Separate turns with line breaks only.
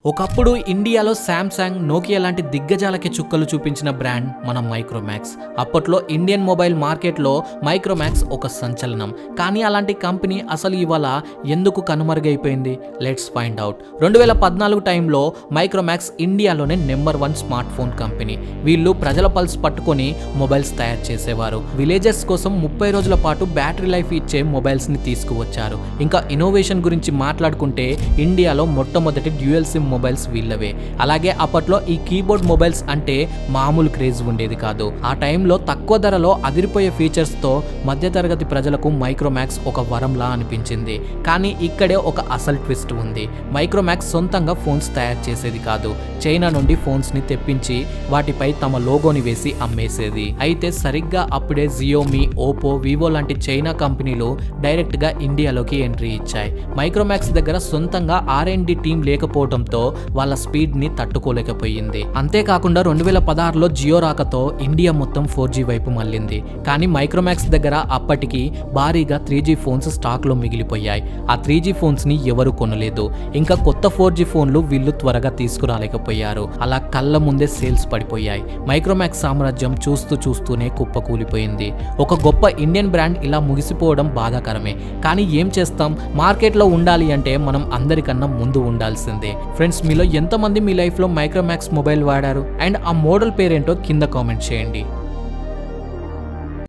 ఒకప్పుడు ఇండియాలో Samsung, Nokia లాంటి దిగ్గజాలకి చుక్కలు చూపించిన బ్రాండ్ మన మైక్రోమాక్స్. అప్పట్లో ఇండియన్ మొబైల్ మార్కెట్లో మైక్రోమాక్స్ ఒక సంచలనం. కానీ అలాంటి కంపెనీ అసలు ఇవాళ ఎందుకు కనుమరుగైపోయింది? Let's find out. 2014 టైంలో మైక్రోమాక్స్ ఇండియాలోనే నెంబర్ 1 స్మార్ట్ ఫోన్ కంపెనీ. వీళ్ళు ప్రజల పల్స్ పట్టుకొని మొబైల్స్ తయారు చేసేవారు. విలేజెస్ కోసం 30 రోజుల పాటు బ్యాటరీ లైఫ్ ఇచ్చే మొబైల్స్ ని తీసుకువచ్చారు. ఇంకా ఇన్నోవేషన్ గురించి మాట్లాడుకుంటే ఇండియాలో మొట్టమొదటి డ్యూయల్ సిమ్ మొబైల్స్ వీళ్ళవే. అలాగే అప్పట్లో ఈ కీబోర్డ్ మొబైల్స్ అంటే మామూలు క్రేజ్ ఉండేది కాదు. ఆ టైంలో తక్కువ ధరలో అదిరిపోయే ఫీచర్స్ తో మధ్యతరగతి ప్రజలకు మైక్రోమాక్స్ ఒక వరంలా అనిపించింది. కానీ ఇక్కడే ఒక అసలు ట్విస్ట్ ఉంది. మైక్రోమాక్స్ సొంతంగా ఫోన్స్ తయారు చేసేది కాదు. చైనా నుండి ఫోన్స్ ని తెప్పించి వాటిపై తమ లోగోని వేసి అమ్మేసేది. అయితే సరిగ్గా అప్పుడే జియోమీ, ఓపో, వివో లాంటి చైనా కంపెనీలు డైరెక్ట్ గా ఇండియాలోకి ఎంట్రీ ఇచ్చాయి. మైక్రోమాక్స్ దగ్గర సొంతంగా R&D టీం లేకపోవడంతో వాళ్ళ స్పీడ్ ని తట్టుకోలేకపోయింది. అంతేకాకుండా 2016లో జియో రాకతో ఇండియా మొత్తం 4G వైపు మళ్ళింది. కానీ మైక్రోమాక్స్ దగ్గర అప్పటికి భారీగా 3G ఫోన్స్ స్టాక్ లో మిగిలిపోయాయి. ఆ 3G ఫోన్స్ ని ఎవరు కొనలేదు. ఇంకా కొత్త 4G ఫోన్లు వీళ్ళు త్వరగా తీసుకురాలేకపోయారు. అలా కళ్ళ ముందే సేల్స్ పడిపోయాయి. మైక్రోమాక్స్ సామ్రాజ్యం చూస్తూనే కుప్పకూలిపోయింది. ఒక గొప్ప ఇండియన్ బ్రాండ్ ఇలా ముగిసిపోవడం బాధాకరమే. కానీ ఏం చేస్తాం, మార్కెట్లో ఉండాలి అంటే మనం అందరికన్నా ముందు ఉండాల్సిందే. ఫ్రెండ్స్, మీలో ఎంతమంది మీ లైఫ్లో మైక్రోమాక్స్ మొబైల్ వాడారు? అండ్ ఆ మోడల్ పేరేంటో కింద కామెంట్ చేయండి.